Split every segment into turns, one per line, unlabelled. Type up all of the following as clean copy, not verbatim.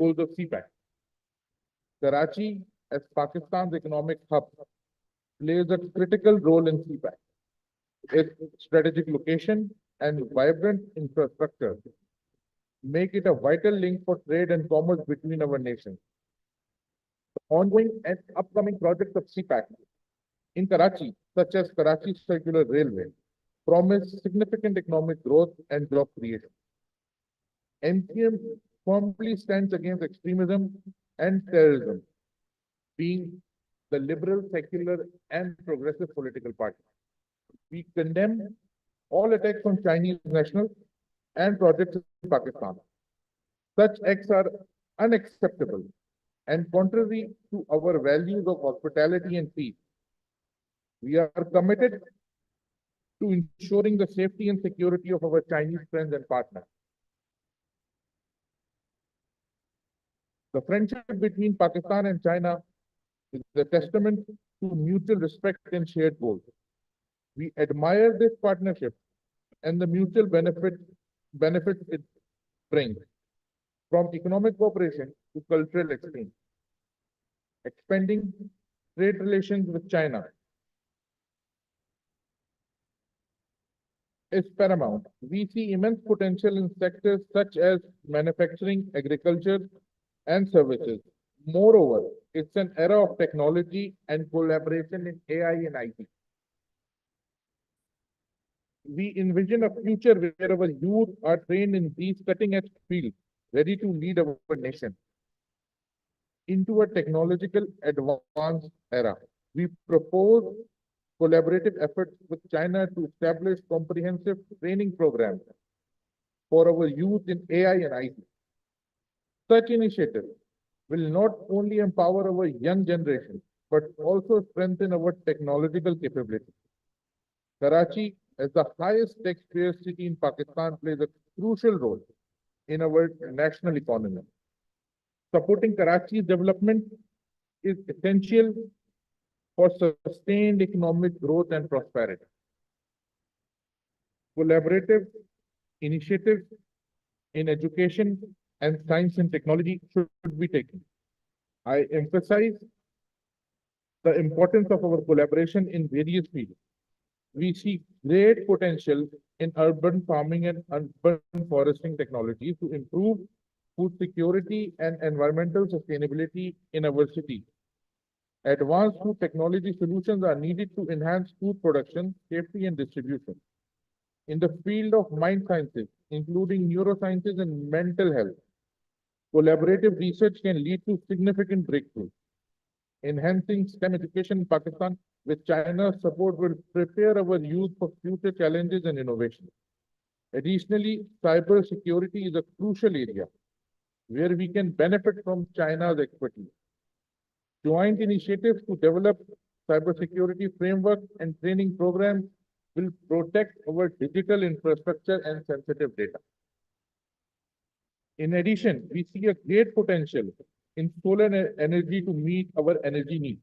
poles of CPEC. Karachi, as Pakistan's economic hub, plays a critical role in CPEC. Its strategic location and vibrant infrastructure make it a vital link for trade and commerce between our nations. The ongoing and upcoming projects of CPEC in Karachi, such as Karachi Circular Railway, promise significant economic growth and job creation. NCM firmly stands against extremism and terrorism, being the liberal, secular, and progressive political party. We condemn all attacks on Chinese nationals and projects in Pakistan. Such acts are unacceptable and contrary to our values of hospitality and peace. We are committed to ensuring the safety and security of our Chinese friends and partners. The friendship between Pakistan and China is a testament to mutual respect and shared goals. We admire this partnership and the mutual benefits it brings, from economic cooperation to cultural exchange. Expanding trade relations with China is paramount. We see immense potential in sectors such as manufacturing, agriculture, and services. Moreover, it's an era of technology and collaboration in AI and IT. We envision a future where our youth are trained in these cutting-edge fields, ready to lead our nation into a technological advanced era. We propose collaborative efforts with China to establish comprehensive training programs for our youth in AI and IT. Such initiatives will not only empower our young generation, but also strengthen our technological capabilities. Karachi, as the highest taxpayer city in Pakistan, plays a crucial role in our national economy. Supporting Karachi's development is essential for sustained economic growth and prosperity. Collaborative initiatives in education and science and technology should be taken. I emphasize the importance of our collaboration in various fields. We see great potential in urban farming and urban foresting technologies to improve food security and environmental sustainability in our city. Advanced food technology solutions are needed to enhance food production, safety, and distribution. In the field of mind sciences, including neurosciences and mental health, collaborative research can lead to significant breakthroughs. Enhancing STEM education in Pakistan with China's support will prepare our youth for future challenges and innovation. Additionally, cyber security is a crucial area where we can benefit from China's expertise. Joint initiatives to develop cybersecurity framework and training programs will protect our digital infrastructure and sensitive data. In addition, we see a great potential in solar energy to meet our energy needs.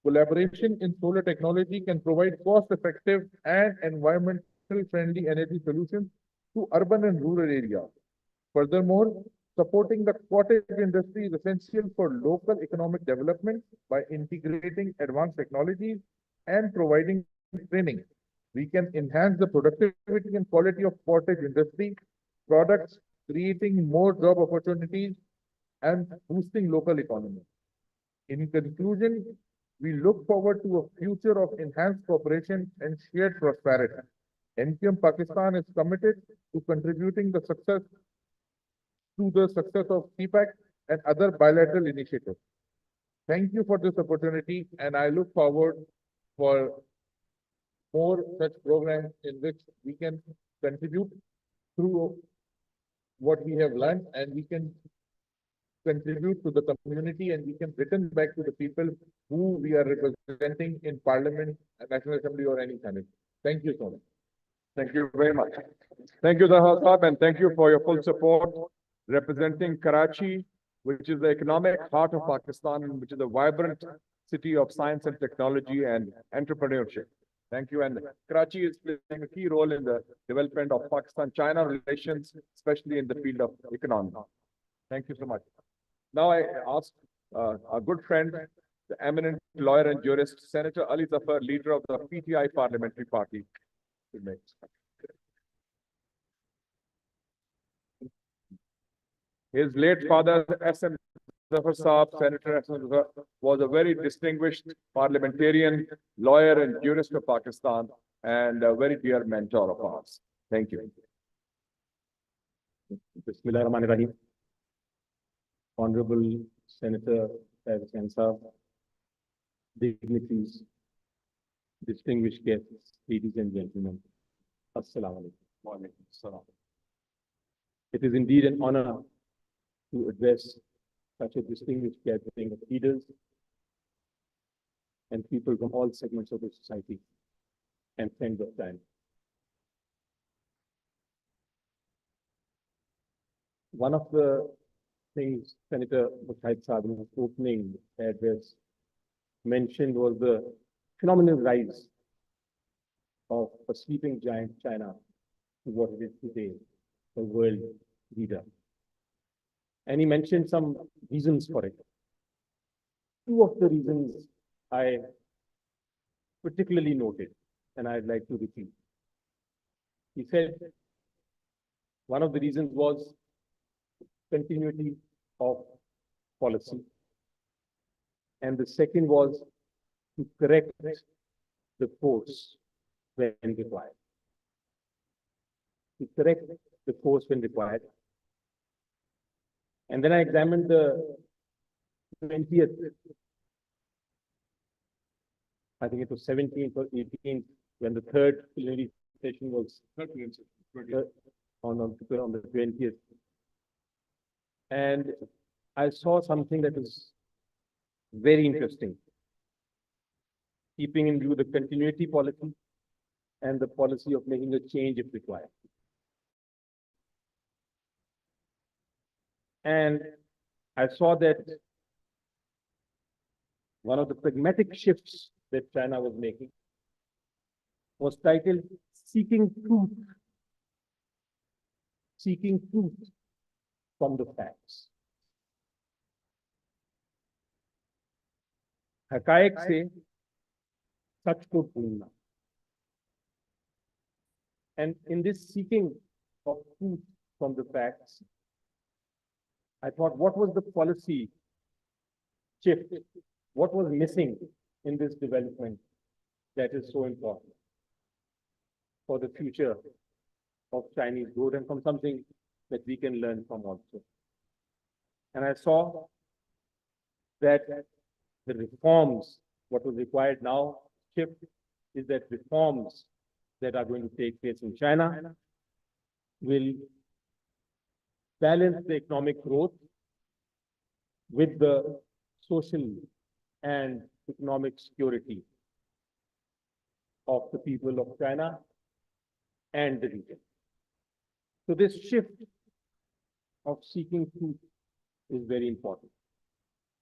Collaboration in solar technology can provide cost-effective and environmental-friendly energy solutions to urban and rural areas. Furthermore, supporting the cottage industry is essential for local economic development by integrating advanced technologies and providing training. We can enhance the productivity and quality of cottage industry products, creating more job opportunities and boosting local economy. In conclusion, we look forward to a future of enhanced cooperation and shared prosperity. NQM Pakistan is committed to contributing the success of CPEC and other bilateral initiatives. Thank you for this opportunity, and I look forward for more such programs in which we can contribute through what we have learned, and we can contribute to the community, and we can return back to the people who we are representing in Parliament, National Assembly, or any Senate. Thank you so much.
Thank you very much. Thank you, Zahar Saab, and thank you for your full support representing Karachi, which is the economic heart of Pakistan, and which is a vibrant city of science and technology and entrepreneurship. Thank you. And Karachi is playing a key role in the development of Pakistan-China relations, especially in the field of economy. Thank you so much. Now I ask our good friend, the eminent lawyer and jurist, Senator Ali Zafar, leader of the PTI Parliamentary Party, to make. His late father, S.M. Zafar Saab, Senator S.M. Zafar, was a very distinguished parliamentarian, lawyer and jurist of Pakistan, and a very dear mentor of ours. Thank you.
Bismillahirrahmanirrahim. Honorable Senator Saab, dignitaries, distinguished guests, ladies and gentlemen, Assalamu alaikum. It is indeed an honor to address such a distinguished gathering of leaders and people from all segments of the society and friends of time. One of the things Senator Mushaid Saab in his opening address mentioned was the phenomenal rise of a sleeping giant China to what it is today, the world leader. And he mentioned some reasons for it. Two of the reasons I particularly noted, and I'd like to repeat. He said one of the reasons was continuity of policy. And the second was to correct the course when required. To correct the course when required. And then I examined the 20th, I think it was 17th or 18th, when the third plenary session was on the 20th. And I saw something that was very interesting, keeping in view the continuity policy and the policy of making a change if required. And I saw that one of the pragmatic shifts that China was making was titled Seeking Truth. Seeking truth from the facts. हकायक से सच को ढूंढना. And in this seeking of truth from the facts, I thought, what was the policy shift? What was missing in this development that is so important for the future of Chinese growth and from something that we can learn from also? And I saw that the reforms, what was required now, shift, is that reforms that are going to take place in China will balance the economic growth with the social and economic security of the people of China and the region. So this shift of seeking truth is very important.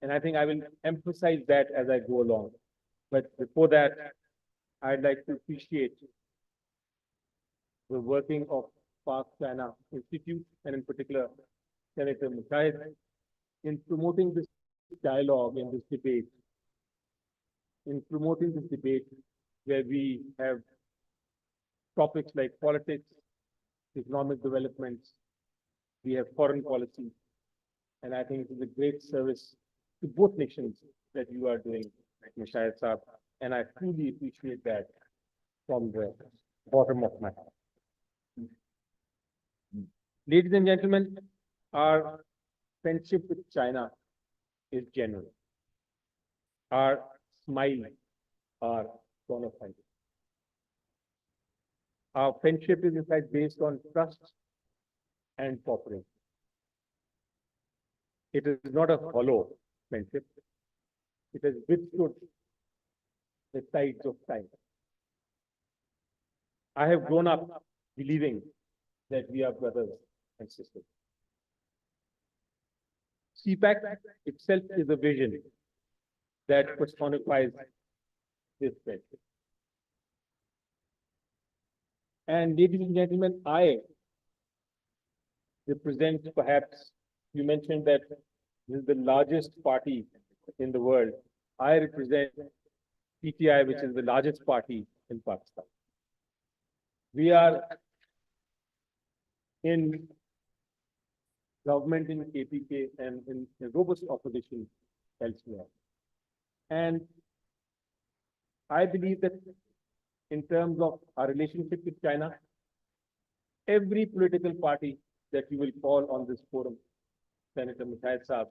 And I think I will emphasize that as I go along. But before that, I'd like to appreciate the working of Pak China Institute, and in particular, Senator Mushaid, in promoting this dialogue and this debate, where we have topics like politics, economic developments, we have foreign policy, and I think it is a great service to both nations that you are doing, Mushaid Saab, and I truly appreciate that from the bottom of my heart. Ladies and gentlemen, our friendship with China is genuine. Our smile are bona fide. Our friendship is in fact based on trust and cooperation. It is not a hollow friendship. It has withstood the tides of time. I have grown up believing that we are brothers and sisters. CPAC itself is a vision that personifies this friendship. And ladies and gentlemen, I represent, perhaps you mentioned that This is the largest party in the world. I represent PTI, which is the largest party in Pakistan. We are in government in KPK and in robust opposition elsewhere. And I believe that in terms of our relationship with China, every political party that you will call on this forum, Senator Mujahid Saab,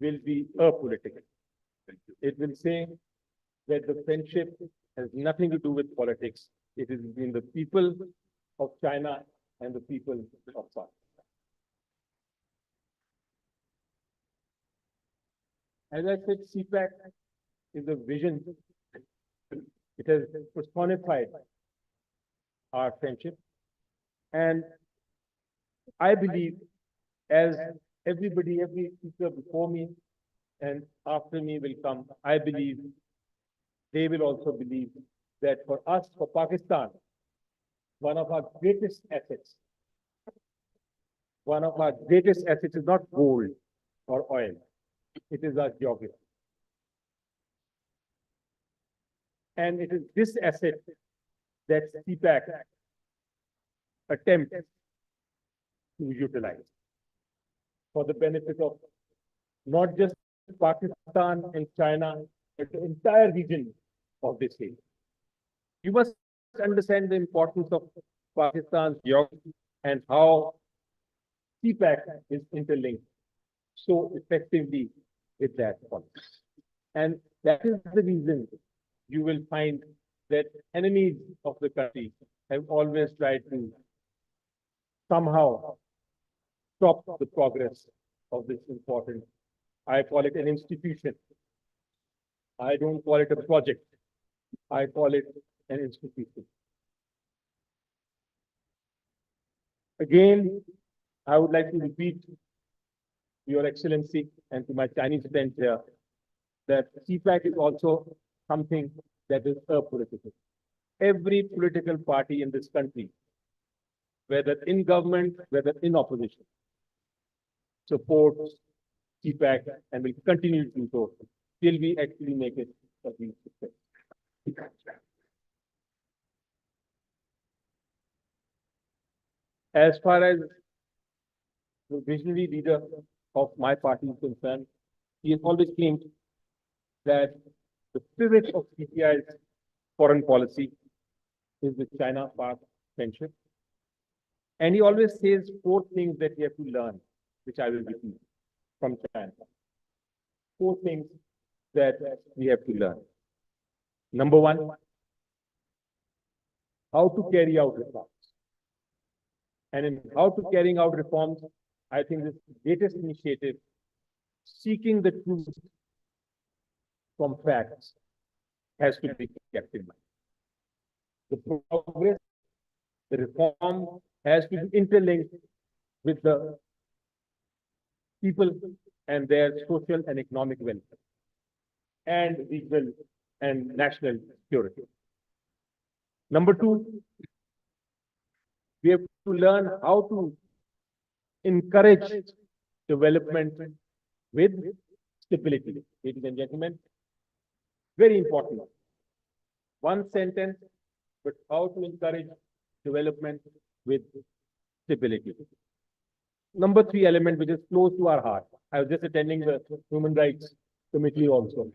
will be apolitical. It will say that the friendship has nothing to do with politics. It is between the people of China and the people of Pakistan. As I said, CPAC is a vision. It has personified our friendship. And I believe, as everybody, every speaker before me and after me will come, I believe they will also believe that for us, for Pakistan, one of our greatest assets is not gold or oil. It is our geography. And it is this asset that CPAC attempts to utilize for the benefit of not just Pakistan and China, but the entire region of this area. You must understand the importance of Pakistan's geography and how CPAC is interlinked so effectively with that policy. And that is the reason you will find that enemies of the country have always tried to somehow stop the progress of this important, I call it an institution. I don't call it a project. I call it an institution. Again, I would like to repeat to Your Excellency and to my Chinese friends here that CPAC is also something that is apolitical. Every political party in this country, whether in government, whether in opposition, supports CPAC and will continue to do so till we actually make it a real success. As far as the visionary leader of my party is concerned, he has always claimed that the spirit of PTI's foreign policy is the China-Pak friendship. And he always says 4 things that we have to learn, which I will repeat from China. 4 things that we have to learn. Number 1, how to carry out reforms. And in how to carrying out reforms, I think this latest initiative, seeking the truth from facts, has to be kept in mind. The progress, the reform has to be interlinked with the people and their social and economic welfare, and regional and national security. Number 2, we have to learn how to encourage development with stability. Ladies and gentlemen, very important. One sentence, but how to encourage development with stability. Number 3 element, which is close to our heart. I was just attending the Human Rights Committee also.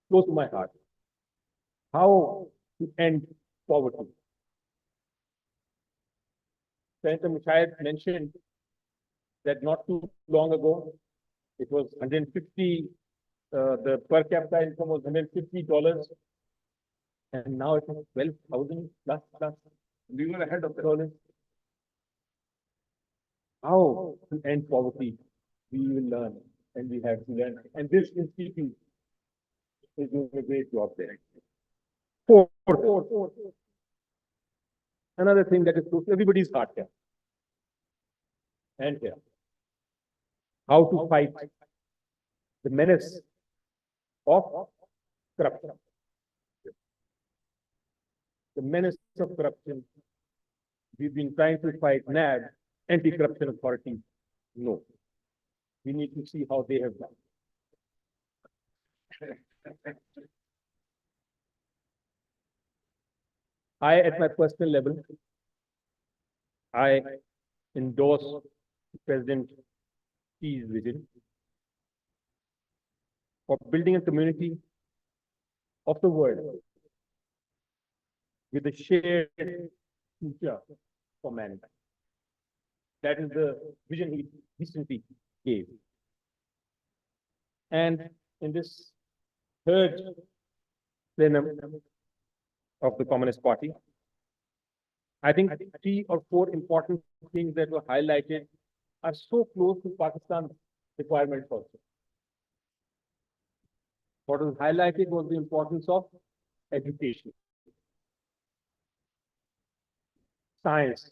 Close to my heart. How to end poverty. Senator Mujahid mentioned that not too long ago, it was 150, the per capita income was $150, and now it is 12,000 plus. We were ahead of the dollars. How to end poverty, we will learn, and we have to learn. And this institute is doing a great job there. Fourth. Another thing that is close to everybody's heart here. And here. How to fight the menace of corruption. The menace of corruption. We've been trying to fight NAB, anti-corruption authority. No. we need to see how they have done. At my personal level, I endorse President Xi's vision for building a community of the world with a shared future for mankind. That is the vision he recently gave. And in this third plenum of the Communist Party, I think 3 or 4 important things that were highlighted are so close to Pakistan's requirements also. What was highlighted was the importance of education, science,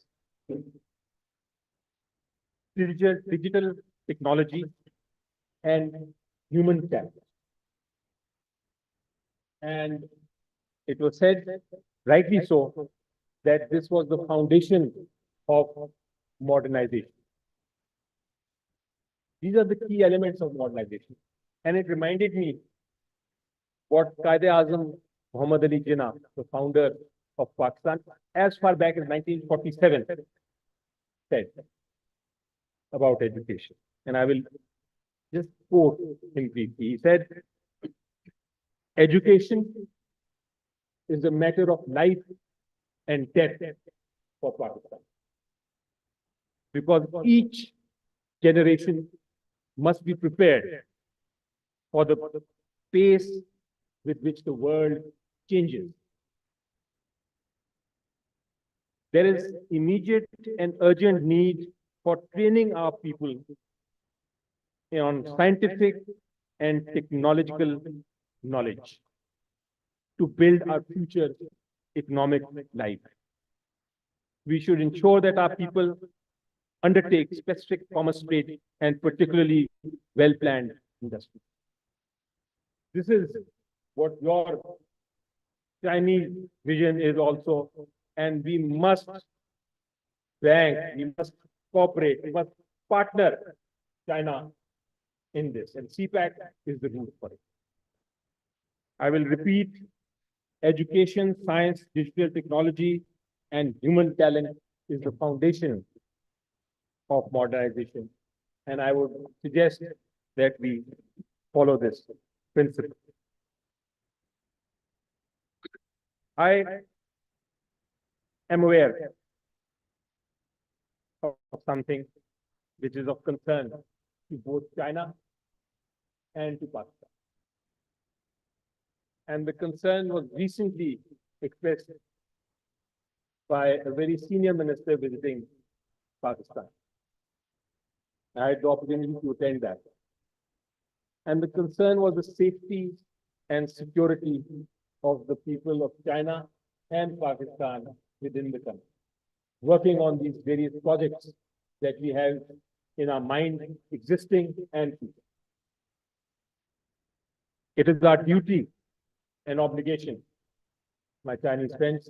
digital technology, and human capital. And it was said, rightly so, that this was the foundation of modernization. These are the key elements of modernization. And it reminded me what Quaid-e-Azam Muhammad Ali Jinnah, the founder of Pakistan, as far back as 1947, said about education. And I will just quote him briefly. He said, education is a matter of life and death for Pakistan. Because each generation must be prepared for the pace with which the world changes. There is immediate and urgent need for training our people on scientific and technological knowledge to build our future economic life. We should ensure that our people undertake specific commerce trade and particularly well-planned industry. This is what your Chinese vision is also, and we must bank, we must cooperate, we must partner China in this, and CPAC is the route for it. I will repeat, education, science, digital technology, and human talent is the foundation of modernization. And I would suggest that we follow this principle. I am aware of something which is of concern to both China and to Pakistan. And the concern was recently expressed by a very senior minister visiting Pakistan. I had the opportunity to attend that. And the concern was the safety and security of the people of China and Pakistan within the country, working on these various projects that we have in our mind, existing and future. It is our duty and obligation, my Chinese friends,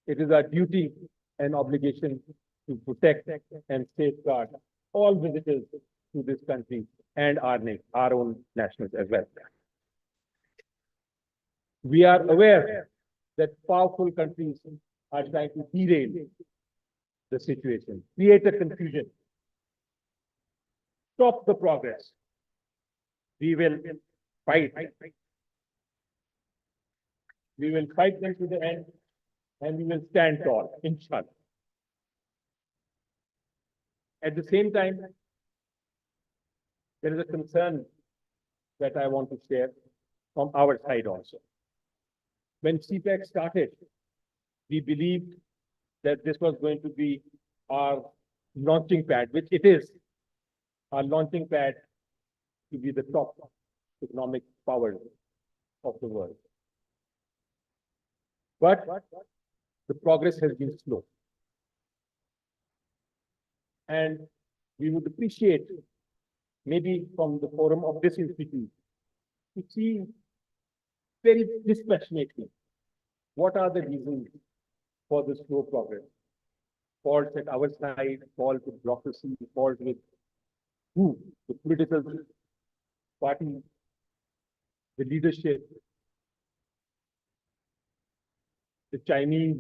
it is our duty and obligation to protect and safeguard all visitors to this country and our own nationals as well. We are aware that powerful countries are trying to derail the situation, create a confusion, stop the progress. We will fight. We will fight them to the end, and we will stand tall, inshallah. At the same time, there is a concern that I want to share from our side also. When CPAC started, we believed that this was going to be our launching pad, which it is, our launching pad to be the top economic power of the world. But the progress has been slow. And we would appreciate, maybe from the forum of this institute, to see very dispassionately what are the reasons for the slow progress. Faults at our side, faults with bureaucracy, faults with who, the political party, the leadership, the Chinese,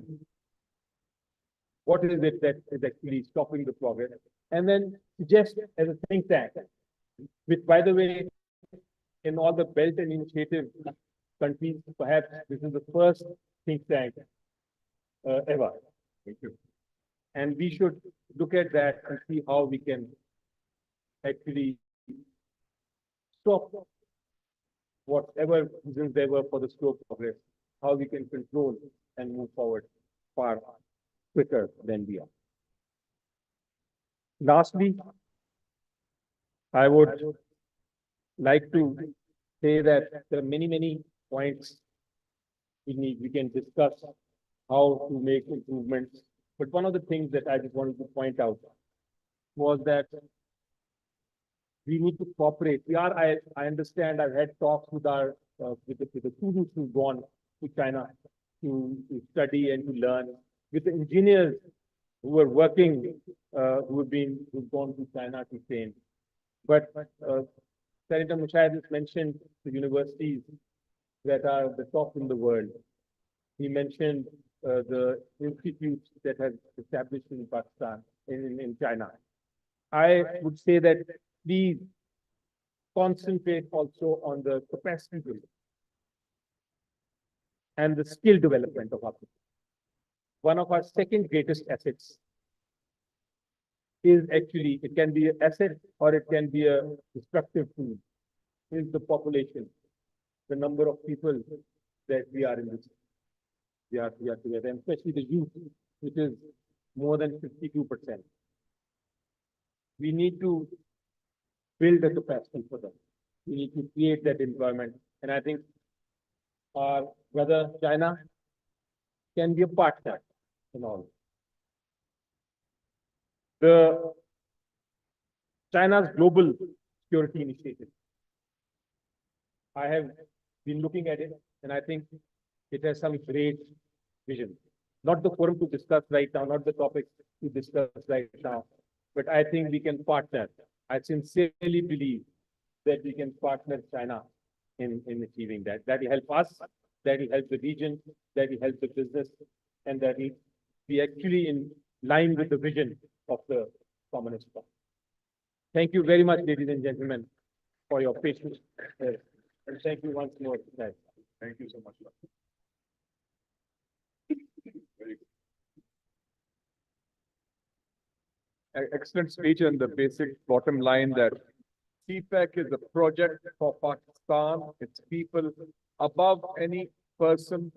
what is it that is actually stopping the progress? And then suggest as a think tank, which, by the way, in all the Belt and Initiative countries, perhaps this is the first think tank ever. Thank you. And we should look at that and see how we can actually stop whatever reasons there were for the slow progress, how we can control and move forward far quicker than we are. Lastly, I would like to say that there are many points we can discuss how to make improvements. But one of the things that I just wanted to point out was that we need to cooperate. I understand, I've had talks with our, with the students who've gone to China to study and to learn, with the engineers who are working, who've gone to China to train. But Senator Mushahid has mentioned the universities that are the top in the world. He mentioned the institutes that have established in Pakistan, in China. I would say that please concentrate also on the capacity building and the skill development of our people. One of our second greatest assets is actually, it can be an asset or it can be a destructive tool, is the population, the number of people that we are in this. We are together, and especially the youth, which is more than 52%. We need to build a capacity for them. We need to create that employment. And I think our brother China can be a partner in all. The China's global security initiative, I have been looking at it, and I think it has some great vision. Not the forum to discuss right now, not the topic to discuss right now, but I think we can partner. I sincerely believe that we can partner China in achieving that. That will help us, that will help the region, that will help the business, and that will be actually in line with the vision of the Communist Party. Thank you very much, ladies and gentlemen, for your patience. And thank you once more.
Thank you so much. Excellent speech, and the basic bottom line that CPEC is a project for Pakistan, its people, above any person,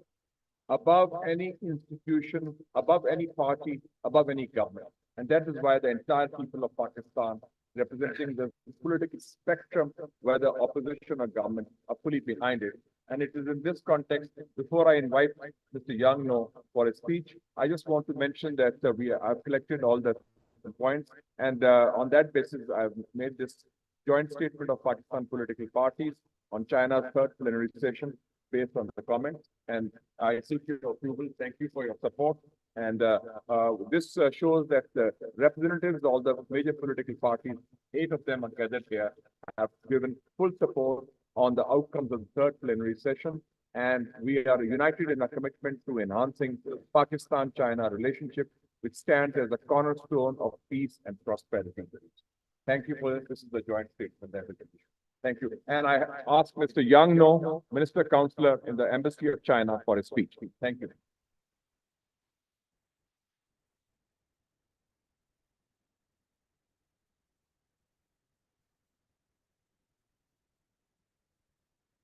above any institution, above any party, above any government. And that is why the entire people of Pakistan, representing the political spectrum, whether opposition or government, are fully behind it. And it is in this context, before I invite Mr. Young for his speech, I just want to mention that I've collected all the points, and on that basis, I've made this joint statement of Pakistan political parties on China's third plenary session based on the comments. And I seek your approval. Thank you for your support. And this shows that the representatives of all the major political parties, 8 of them are gathered here, have given full support on the outcomes of the third plenary session. And we are united in our commitment to enhancing Pakistan-China relationship, which stands as a cornerstone of peace and prosperity. Thank you for this. This is the joint statement that we can issue. Thank you. And I ask Mr. Young Minister Counselor in the Embassy of China for his speech. Thank you.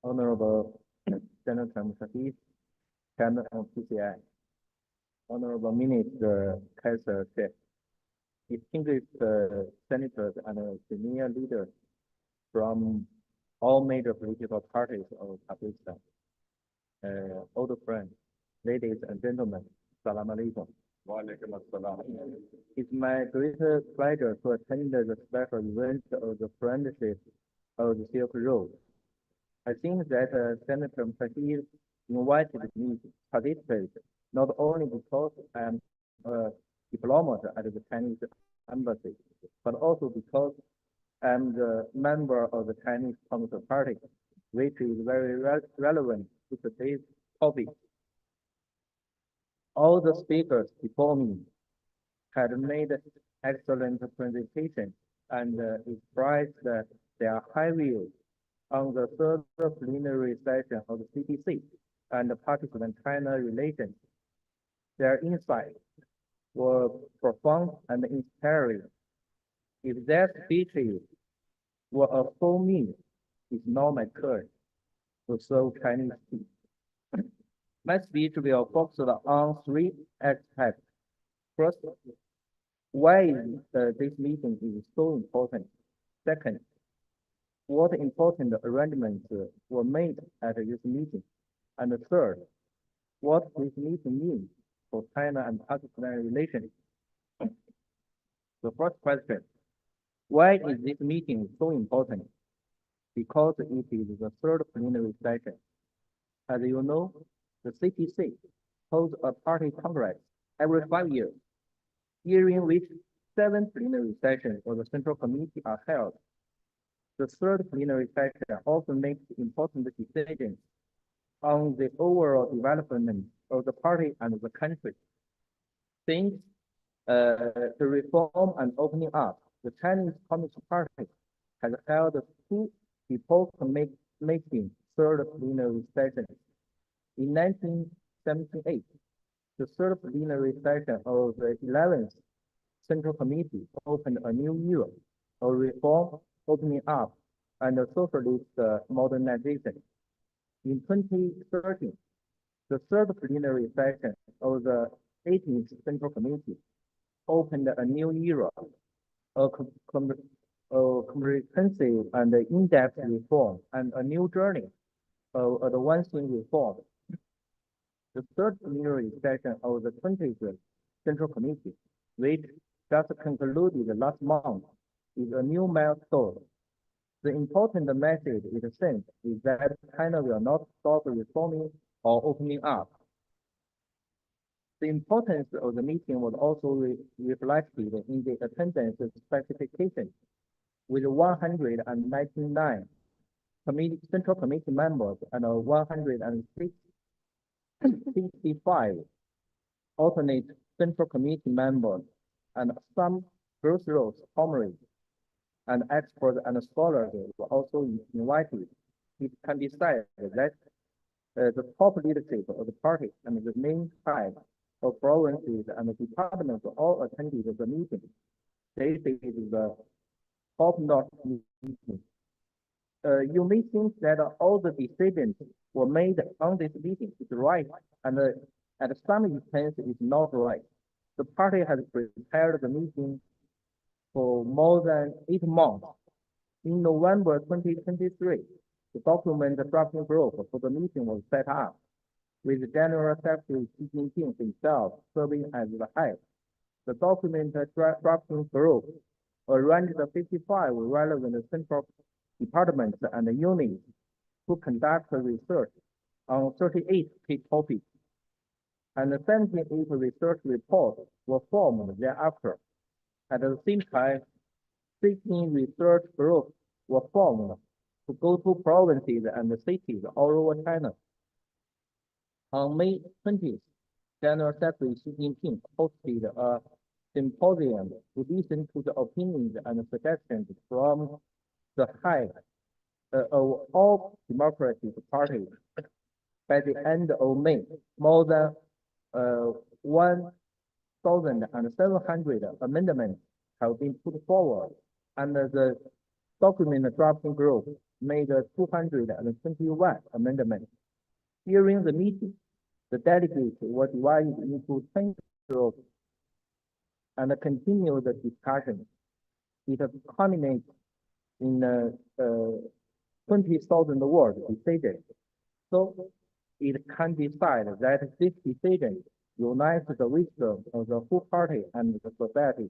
Honorable Senator Mushahid, Chairman of PCI, Honorable Minister Kaiser Sheikh, distinguished senators and senior leaders from all major political parties of Pakistan, old friends, ladies and gentlemen, Salam Alaikum. It's my great pleasure to attend the special event of the Friendship of the Silk Road. I think that Senator Mushahid invited me to participate not only because I'm a diplomat at the Chinese embassy, but also because I'm the member of the Chinese Communist Party, which is very relevant to today's topic. All the speakers before me had made excellent presentations and expressed their high views on the third plenary session of the CPC and the Pakistan-China relations. Their insights were profound and inspiring. If their speeches were a full meal, it's not my turn to serve Chinese tea. My speech will focus on three aspects. First, why this meeting is so important. Second, what important arrangements were made at this meeting. And third, what this meeting means for China and Pakistan relations. The first question, why is this meeting so important? Because it is the third plenary session. As you know, the CPC holds a party congress every 5 years, during which 7 plenary sessions of the Central Committee are held. The third plenary session often makes important decisions on the overall development of the party and the country. Since the reform and opening up, the Chinese Communist Party has held 2 epoch-making third plenary sessions. In 1978, the third plenary session of the 11th Central Committee opened a new era of reform, opening up, and socialist modernization. In 2013, the third plenary session of the 18th Central Committee opened a new era of comprehensive and in-depth reform and a new journey of advancing reform. The third plenary session of the 20th Central Committee, which just concluded last month, is a new milestone. The important message it sends is that China will not stop reforming or opening up. The importance of the meeting was also reflected in the attendance specification, with 199 Central Committee members and 165 alternate Central Committee members and some grassroots comrades and experts and scholars were also invited. It can be said that the top leadership of the party and the main head of provinces and departments all attended the meeting. This is the top-notch meeting. You may think that all the decisions were made on this meeting is right, and at some extent it's not right. The party has prepared the meeting for more than 8 months. In November 2023, the document drafting group for the meeting was set up, with General Secretary Xi Jinping himself serving as the head. The document drafting group arranged 55 relevant central departments and units to conduct research on 38 key topics, and 78 research reports were formed thereafter. At the same time, 16 research groups were formed to go to provinces and cities all over China. On May 20th, General Secretary Xi Jinping hosted a symposium to listen to the opinions and suggestions from the head of all democratic parties. By the end of May, more than 1,700 amendments have been put forward, and the document drafting group made 221 amendments. During the meeting, the delegates were divided into 10 groups and continued the discussion. It culminated in 20,000 word decision. So it can be said that this decision unites the wisdom of the whole party and the society,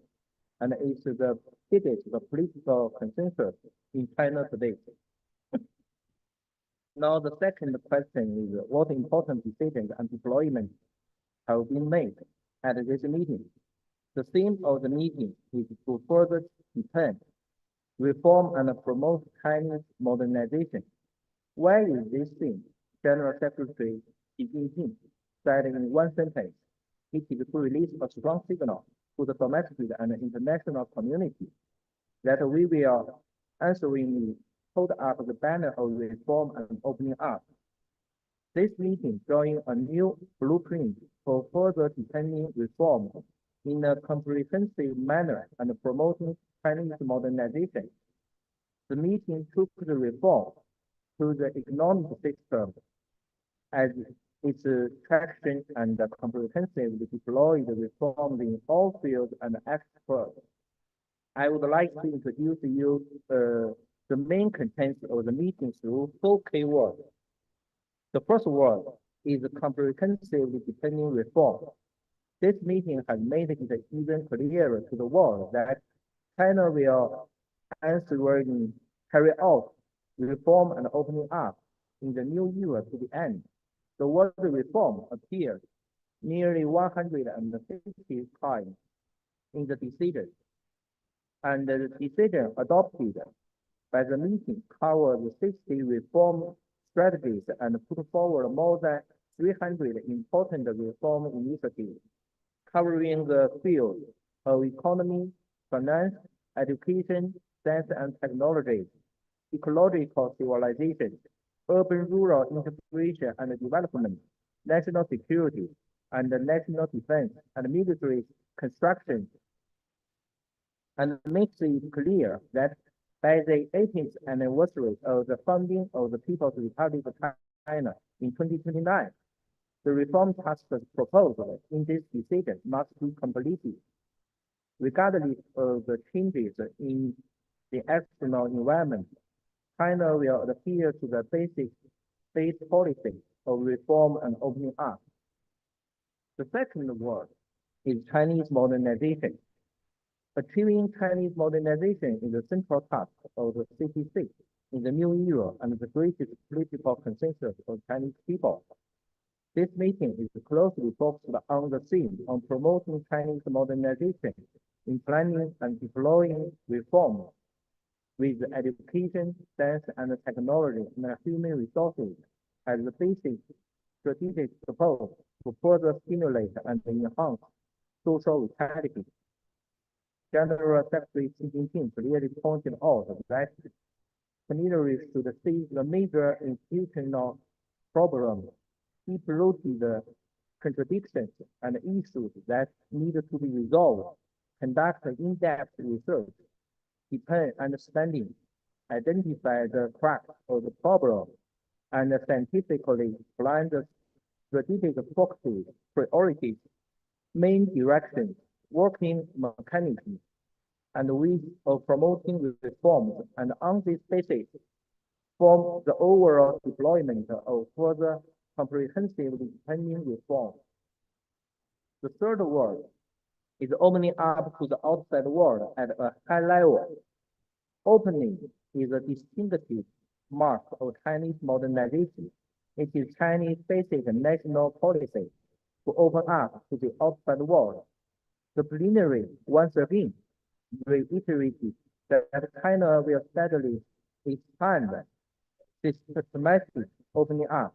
and is the biggest political consensus in China today. Now, the second question is what important decisions and deployments have been made at this meeting. The theme of the meeting is to further deepen reform and promote Chinese modernization. Why is this thing? General Secretary Xi Jinping said in one sentence, it is to release a strong signal to the domestic and international community that we will answeringly hold up the banner of reform and opening up. This meeting drawing a new blueprint for further deepening reform in a comprehensive manner and promoting Chinese modernization. The meeting took the reform to the economic system as its traction and comprehensively deployed reforms in all fields and aspects. I would like to introduce you the main contents of the meeting through 4 key words. The first word is comprehensively deepening reform. This meeting has made it even clearer to the world that China will answering carry out reform and opening up in the new era to the end. The word reform appears nearly 150 times in the decision, and the decision adopted by the meeting covers 60 reform strategies and put forward more than 300 important reform initiatives covering the fields of economy, finance, education, science and technology, ecological civilization, urban-rural integration and development, national security, and national defense and military construction, and makes it clear that by the 18th anniversary of the founding of the People's Republic of China in 2029, the reform tasks proposed in this decision must be completed. Regardless of the changes in the external environment, China will adhere to the basic state policy of reform and opening up. The second word is Chinese modernization. Achieving Chinese modernization is the central task of the CPC in the new era and the greatest political consensus of Chinese people. This meeting is closely focused on the theme on promoting Chinese modernization in planning and deploying reform with education, science and technology and human resources as the basic strategic support to further stimulate and enhance social vitality. General Secretary Xi Jinping clearly pointed out that plenary should see the major institutional problems, deep-rooted contradictions and issues that need to be resolved, conduct in-depth research, deepen understanding, identify the cracks of the problem, and scientifically plan the strategic focuses, priorities, main directions, working mechanisms, and ways of promoting reforms, and on this basis, form the overall deployment of further comprehensively deepening reform. The third word is opening up to the outside world at a high level. Opening is a distinctive mark of Chinese modernization. It is Chinese basic national policy to open up to the outside world. The plenary once again reiterated that China will steadily expand systematic opening up,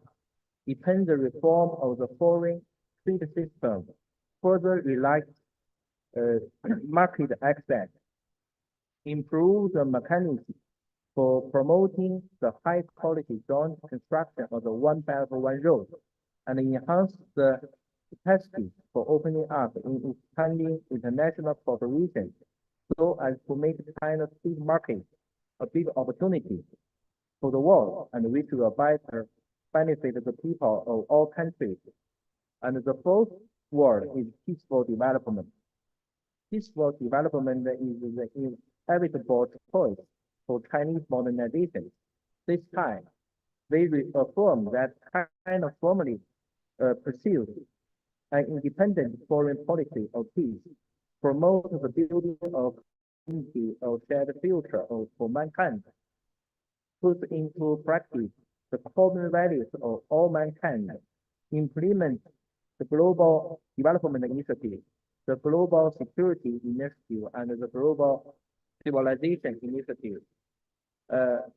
deepen the reform of the foreign trade system, further relax market access, improve the mechanism for promoting the high-quality joint construction of the One Belt One Road, and enhance the capacity for opening up in expanding international cooperation so as to make China's big market a big opportunity for the world and which will better benefit the people of all countries. And the fourth word is peaceful development. Peaceful development is the inevitable choice for Chinese modernization. This time, they reaffirm that China firmly pursues an independent foreign policy of peace, promote the building of unity of shared future for mankind, put into practice the common values of all mankind, implement the Global Development Initiative, the Global Security Initiative, and the Global Civilization Initiative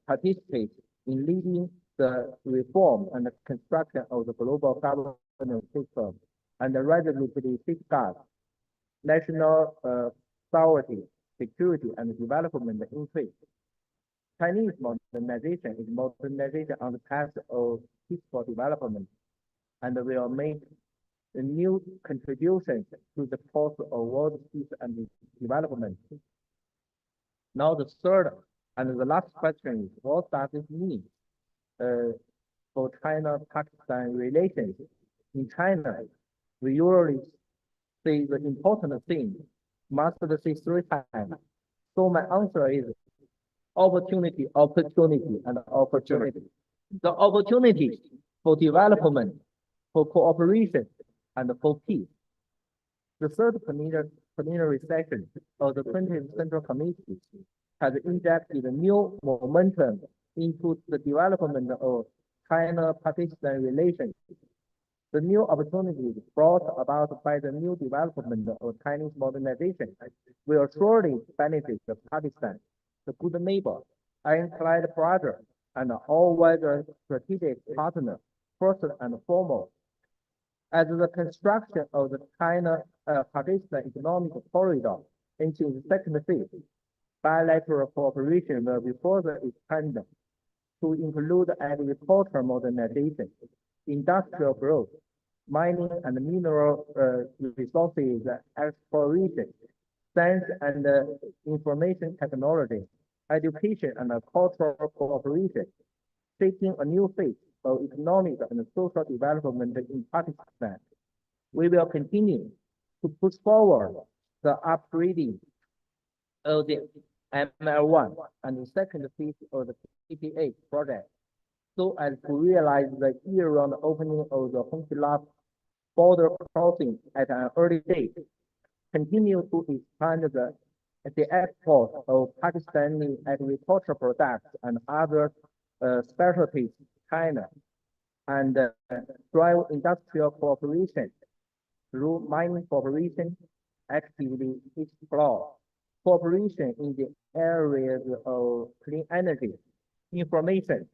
participates in leading the reform and the construction of the global governance system and resolutely safeguards national sovereignty, security, and development interests. Chinese modernization is modernization on the path of peaceful development and will make the new contributions to the cause of world peace and development. Now the third and the last question is, what does this mean for China-Pakistan relations? In China, we usually say the important thing must say 3 times. So my answer is opportunity, opportunity, and opportunity. The opportunities for development, for cooperation, and for peace. The third plenary session of the 20th Central Committee has injected new momentum into the development of China-Pakistan relations. The new opportunities brought about by the new development of Chinese modernization will surely benefit Pakistan, the good neighbor, ironclad brother, and all-weather strategic partner, first and foremost. As the construction of the China-Pakistan economic corridor into the second phase, bilateral cooperation will be further expanded to include agricultural modernization, industrial growth, mining and mineral resources exploration, science and information technology, education and cultural cooperation, taking a new phase of economic and social development in Pakistan. We will continue to push forward the upgrading of the ML1 and the second phase of the PPA project, so as to realize the year-round opening of the Hongqi border crossing at an early date, continue to expand the export of Pakistani agricultural products and other specialties to China, and drive industrial cooperation through mining cooperation, actively explore cooperation in the areas of clean energy, information,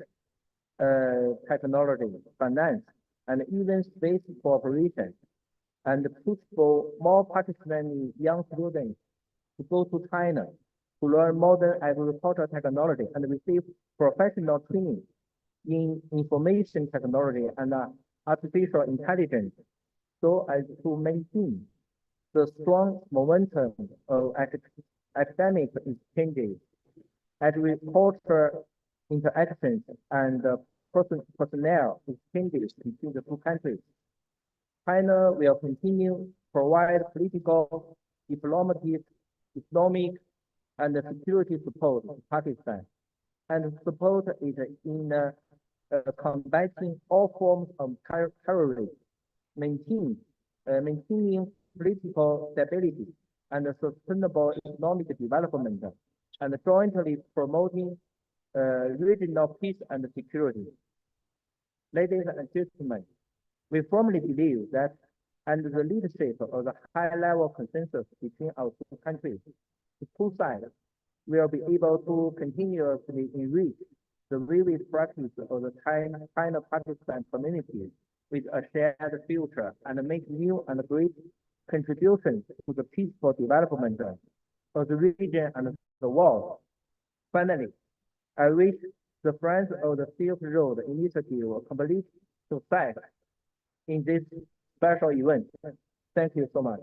technology, finance, and even space cooperation, and push for more Pakistani young students to go to China to learn modern agricultural technology and receive professional training in information technology and artificial intelligence, so as to maintain the strong momentum of academic exchanges, agricultural interactions, and personnel exchanges between the two countries. China will continue to provide political, diplomatic, economic, and security support to Pakistan, and support it in combating all forms of terrorism, maintaining political stability and sustainable economic development, and jointly promoting regional peace and security. Ladies and gentlemen, we firmly believe that under the leadership of the high-level consensus between our two countries, the two sides will be able to continuously enrich the various practices of the China-Pakistan community with a shared future and make new and great contributions to the peaceful development of the region and the world. Finally, I wish the Friends of the Silk Road initiative complete success in this special event. Thank you so much.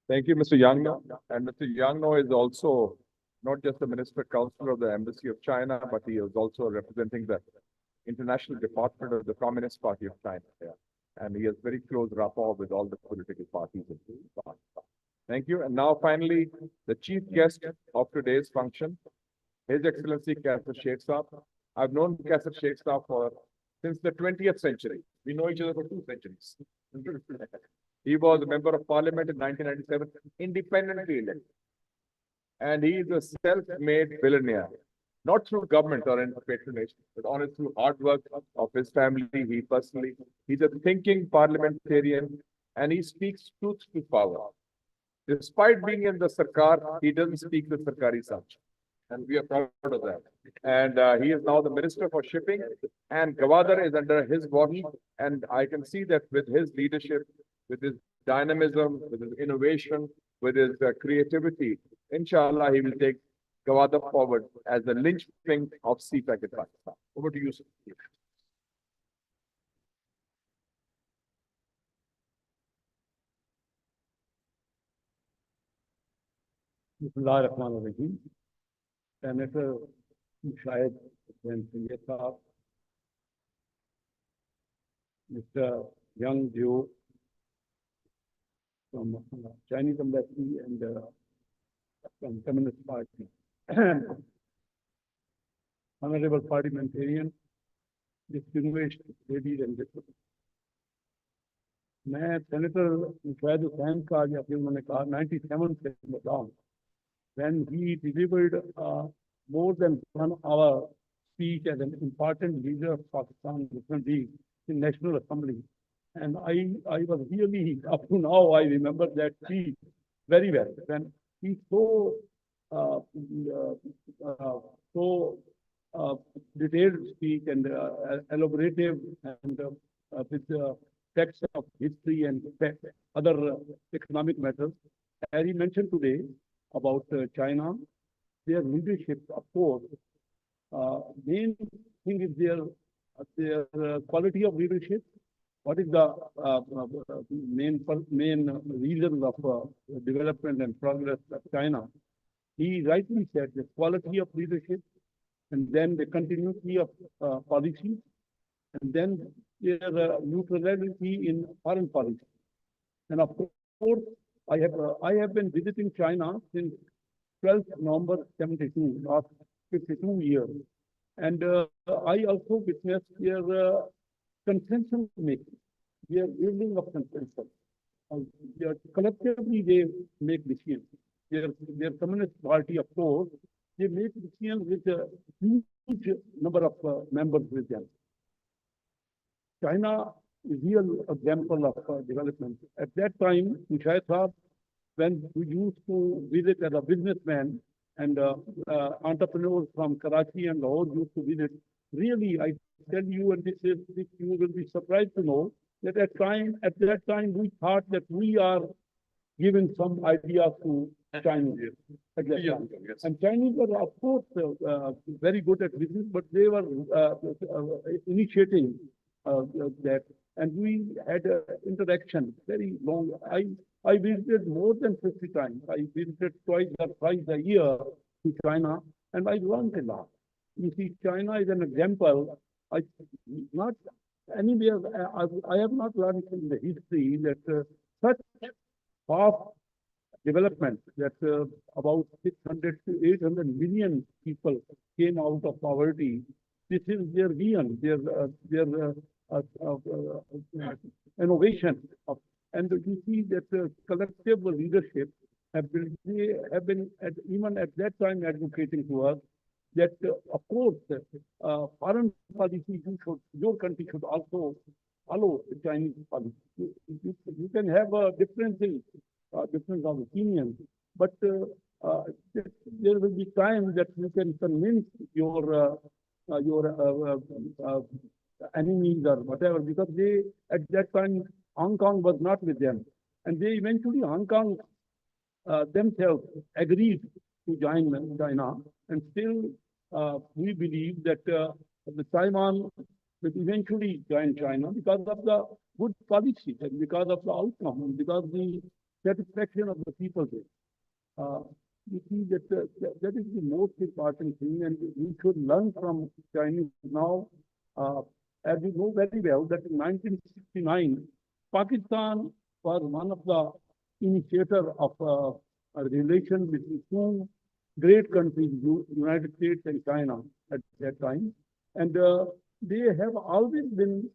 Thank you, Mr. Yangno. And Mr. Yangno is also not just the Minister Counselor of the Embassy of China, but he is also representing the International Department of the Communist Party of China. Yeah. And he has very close rapport with all the political parties in Pakistan. Thank you. And now finally, the chief guest of today's function, His Excellency Kaisar Sheikh Saab. I've known Kaisar Sheikh Saab since the 20th century. We know each other for 2 centuries. He was a member of parliament in 1997, independently elected. And he is a self-made billionaire. not through government or any patronage, but only through hard work of his family, he personally. He's a thinking parliamentarian and he speaks truth to power. Despite being in the Sarkar, he doesn't speak the Sarkari subject. And we are proud of that. And he is now the Minister for Shipping and Gwadar is under his watch. And I can see that with his leadership, with his dynamism, with his innovation, with his creativity, inshallah, he will take Gwadar forward as the linchpin of CPEC in Pakistan. Over to you, sir.
Bismillahirrahmanirrahim. Senator Shahid Plenary Saab, Mr. Young Joe from Chinese Embassy and from Communist Party. Honorable parliamentarian, distinguished ladies and gentlemen. मैं senator Shahid Hussain का जैसे उन्होंने कहा 97 से बताऊं, when he delivered more than 1 hour speech as an important leader of Pakistan in National Assembly. And I was really, up to now, I remember that speech very well. When he so detailed speech and elaborative and with texts of history and other economic matters. As he mentioned today about China, their leadership, of course, main thing is their quality of leadership. What is the main reason of development and progress of China? He rightly said the quality of leadership, and then the continuity of policy, and then their neutrality in foreign policy. And of course, I have been visiting China since 12th November 72, last 52 years. And I also witnessed their consensus making, their building of consensus. Collectively, they make decisions. Their Communist Party, of course, they make decisions with a huge number of members with them. China is a real example of development. At that time, Shahid Saab, when we used to visit as a businessman and entrepreneurs from Karachi and Lahore used to visit, really, I tell you, and this you will be surprised to know that at that time, we thought that we are giving some ideas to Chinese. At that time. And Chinese were, of course, very good at business, but they were initiating that, and we had interaction very long. I visited more than 50 times. I visited twice or thrice a year to China, and I learned a lot. You see, China is an example. Not anywhere. I have not learned in the history that such fast development that about 600 to 800 million people came out of poverty. This is their vision, their innovation. And you see that collective leadership have been even at that time advocating to us that, of course, foreign policy, your country should also follow the Chinese policy. You can have a difference of opinion, but there will be time that you can convince your enemies or whatever, because they, at that time, Hong Kong was not with them. And they eventually, Hong Kong themselves agreed to join China. And still, we believe that the Taiwan will eventually join China because of the good policy and because of the outcome and because of the satisfaction of the people there. You see that that is the most important thing, and we should learn from Chinese now. As we know very well that in 1969, Pakistan was one of the initiators of a relation between two great countries, United States and China at that time. And they have always been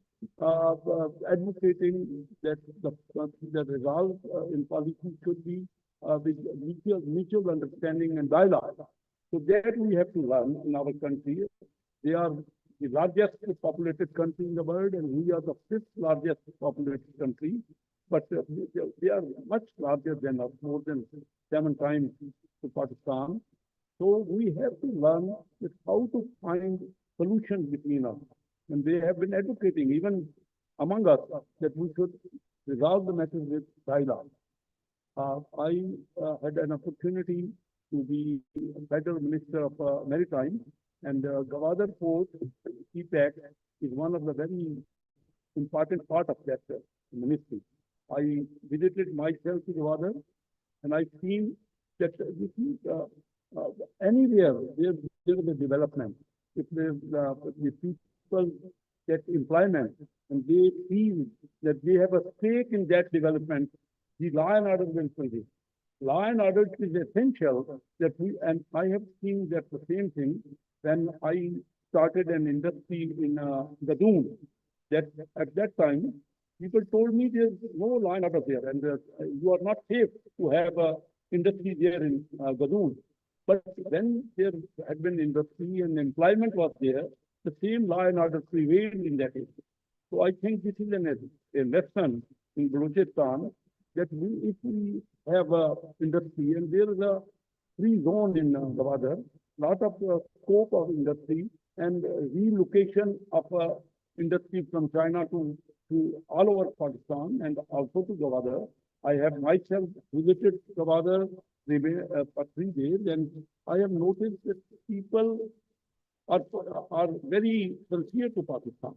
advocating that the result in policy should be with mutual understanding and dialogue.
So that we have to learn in our country. They are the largest populated country in the world, and we are the fifth largest populated country. But they are much larger than us, more than 7 times to Pakistan. So we have to learn that how to find solutions between us. And they have been advocating, even among us, that we should resolve the matter with dialogue. I had an opportunity to be Federal Minister of Maritime, and Gwadar Port, CPAC, is one of the very important part of that ministry. I visited myself to Gwadar, and I've seen that anywhere there is a development, if the people get employment and they feel that they have a stake in that development, the law and order will prevail. Law and order is essential that and I have seen that the same thing when I started an industry in Gadoon, that at that time, people told me there's no law and order there, and you are not safe to have a industry there in Gadoon. But when there had been industry and employment was there, the same law and order prevailed in that area. So I think this is a lesson in Balochistan that if we have a industry and there is a free zone in Gwadar, lot of scope of industry and relocation of industry from China to all over Pakistan and also to Gwadar. I have myself visited Gwadar for 3 days, and I have noticed that people are very sincere to Pakistan.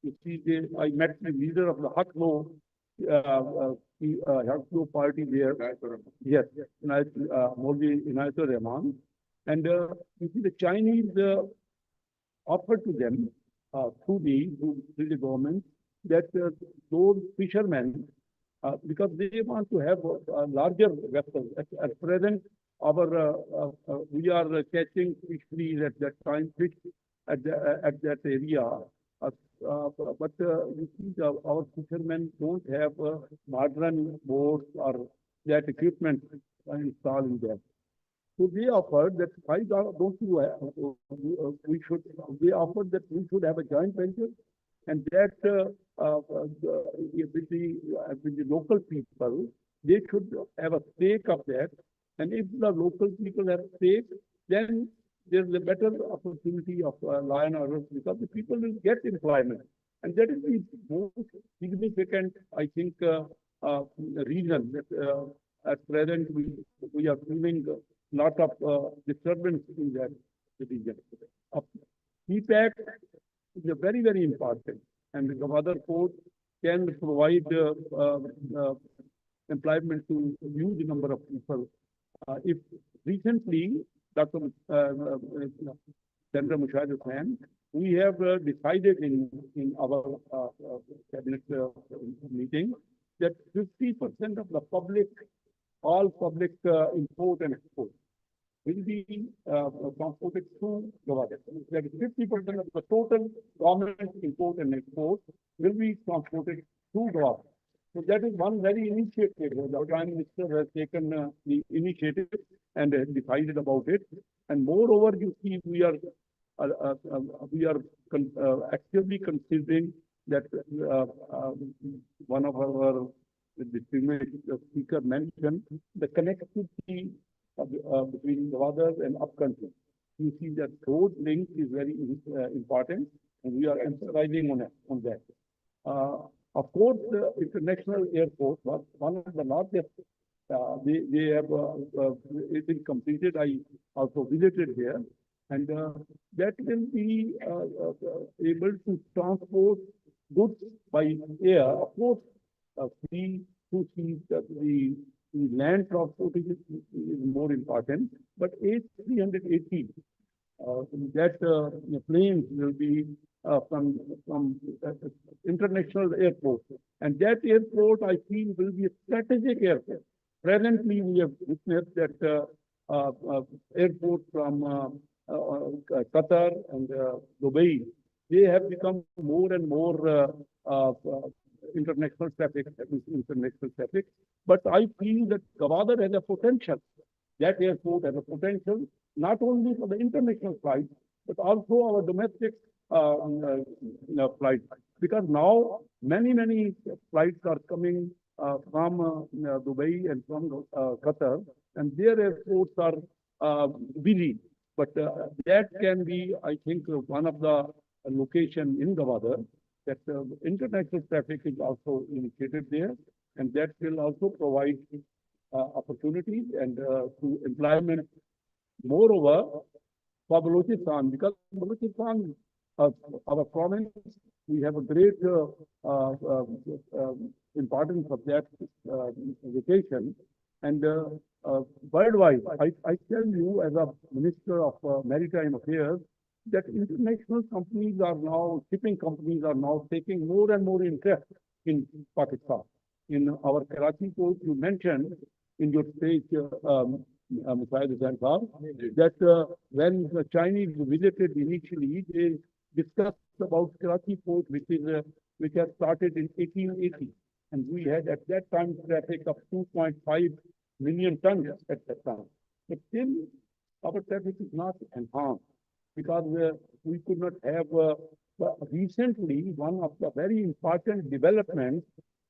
You see, I met the leader of the Haklo party there. Yes, Molvi Inayatur Rahman. And you see, the Chinese offered to them through the government that those fishermen, because they want to have larger vessels. At present, we are catching fisheries at that time, fish at that area. But you see, our fishermen don't have modern boats or that equipment installed in them. So they offered that they offered that we should have a joint venture, and that with the local people, they should have a stake of that. And if the local people have stake, then there's a better opportunity of law and order because the people will get employment. And that is the most significant, I think, reason that at present we are feeling a lot of disturbance in that region. CPAC is a very, very important, and the Gwadar Port can provide employment to a huge number of people. If recently, Dr. Chandra Mushahid Hussain, we have decided in our cabinet meeting that 50% of the public, all public import and export will be transported through Gwadar. That is 50% of the total government import and export will be transported through Gwadar. So that is one very initiative. The Prime Minister has taken the initiative and decided about it. And moreover, you see, we are actively considering that one of our distinguished speaker mentioned the connectivity between Gwadar and upcountry. You see that road link is very important, and we are emphasizing on that. Of course, the international airport was one of the largest. They have it is completed. I also visited here, and that will be able to transport goods by air. Of course, we to see that the land transport is more important, but A380 that planes will be from international airport, and that airport I feel will be a strategic airport. Presently, we have witnessed that airport from Qatar and Dubai, they have become more and more international traffic, but I feel that Gwadar has a potential that airport has a potential, not only for the international flights, but also our domestic flights. Because now many flights are coming from Dubai and from Qatar, and their airports are busy. But that can be, I think, one of the location in Gwadar that international traffic is also initiated there, and that will also provide opportunities and to employment. Moreover, for Balochistan, because Balochistan, our province, we have a great importance of that vacation. And worldwide, I tell you as a Minister of Maritime Affairs, that international companies are now, shipping companies are now taking more and more interest in Pakistan. In our Karachi port, you mentioned in your speech, Mr. Hussain Saab, that when the Chinese visited initially, they discussed about Karachi port, which has started in 1880. And we had at that time traffic of 2.5 million tons at that time. But still, our traffic is not enhanced because we could not have, recently, one of the very important developments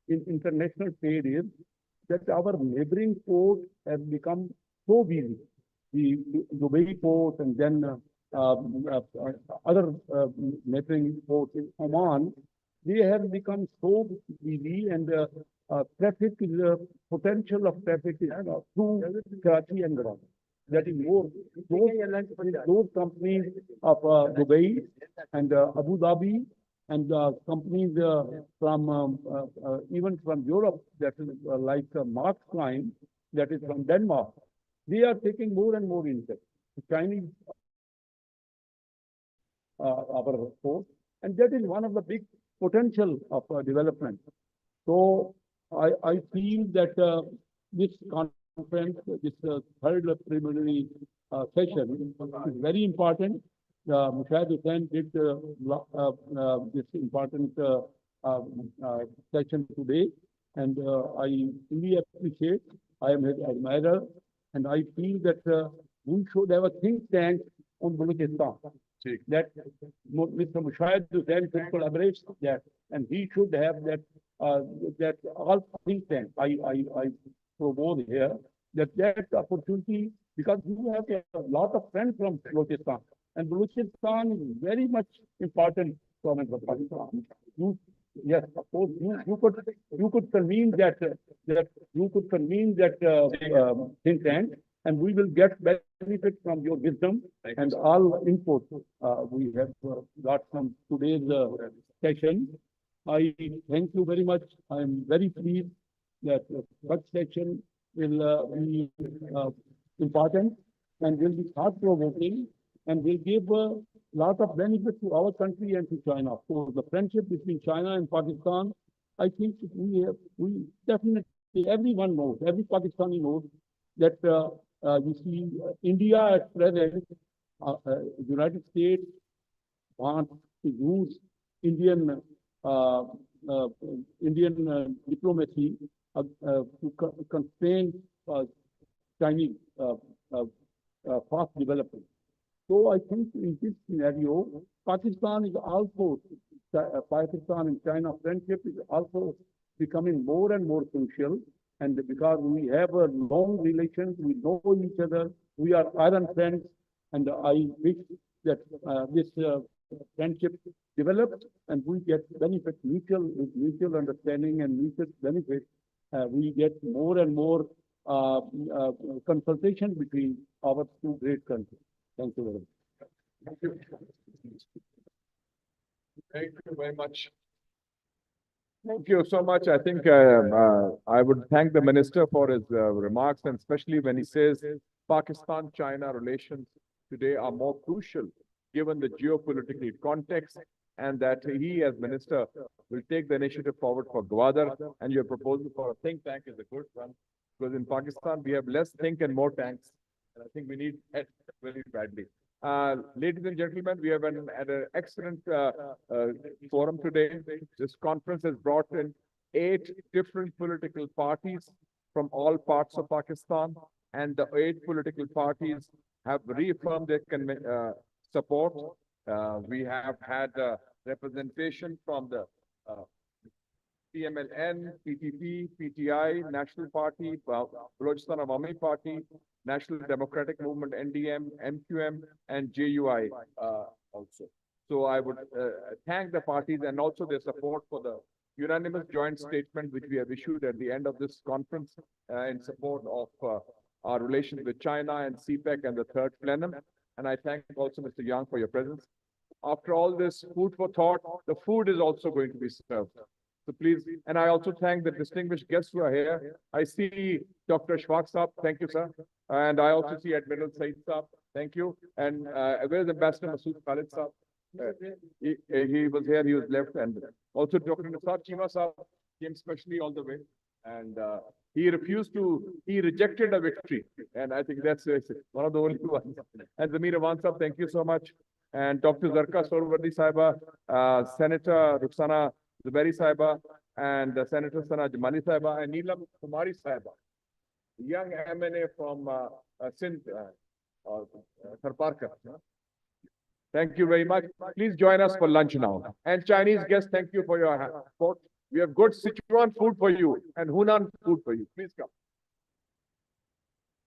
in international trade is that our neighboring port has become so busy. The Dubai port and then other neighboring ports in Oman, they have become so busy, and traffic is potential of traffic is through Karachi and Gwadar. That is more those companies of Dubai and Abu Dhabi and companies from even from Europe, that is like Mark Klein, that is from Denmark. They are taking more and more interest. The Chinese our port, and that is one of the big potential of development. So I feel that this conference, this third preliminary session is very important. Mushahid Hussain did this important session today, and I really appreciate. I am his admirer, and I feel that we should have a think tank on Balochistan. That Mr. Mushahid Hussain should collaborate that, and he should have that that all think tank. I propose here that opportunity, because you have a lot of friends from Balochistan, and Balochistan is very much important province of Pakistan. Yes, of course, you could convene that think tank, and we will get benefit from your wisdom and all input we have got from today's session. I thank you very much. I am very pleased that such session will be important and will be thought-provoking and will give a lot of benefit to our country and to China. Of course, the friendship between China and Pakistan, I think we definitely, everyone knows, every Pakistani knows that you see India at present, United States wants to use Indian diplomacy to constrain Chinese fast development. So I think in this scenario, Pakistan and China friendship is also becoming more and more crucial. And because we have a long relations, we know each other, we are iron friends, and I wish that this friendship develops and we get benefit mutual understanding and mutual benefit. We get more and more consultation between our two great countries. Thank you very much.
Thank you. Thank you very much. Thank you so much. I think I would thank the minister for his remarks, and especially when he says Pakistan-China relations today are more crucial given the geopolitical context, and that he as minister will take the initiative forward for Gwadar, and your proposal for a think tank is a good one, because in Pakistan we have less think and more tanks, and I think we need that very badly. Ladies and gentlemen, we have had an excellent forum today. This conference has brought in 8 different political parties from all parts of Pakistan. and the 8 political parties have reaffirmed their support. We have had representation from the PMLN, PTP, PTI, National Party, Balochistan Awami Party, National Democratic Movement, NDM, MQM, and JUI also. So I would thank the parties and also their support for the unanimous joint statement which we have issued at the end of this conference in support of our relations with China and CPEC and the third plenum. And I thank also Mr. Yang for your presence. After all this food for thought, the food is also going to be served. So please, and I also thank the distinguished guests who are here. I see Dr. Shwak Saab, thank you, sir. And I also see Admiral Said Saab, thank you. And where's Ambassador Masood Khalid Saab? He was here, he was left. And also Dr. Nisar Chima Saab came specially all the way. And he rejected a victory. And I think that's one of the only ones. And Zamir Awan Saab, thank you so much. And Dr. Zarka Sorwardi Saiba, Senator Ruxana Zuberi Saiba, and Senator Sana Jamali Saiba, and Neelam Kumari Saiba, young MNA from Sindh, Tharparkar. Thank you very much. Please join us for lunch now. And Chinese guests, thank you for your support. We have good Sichuan food for you and Hunan food for you. Please come.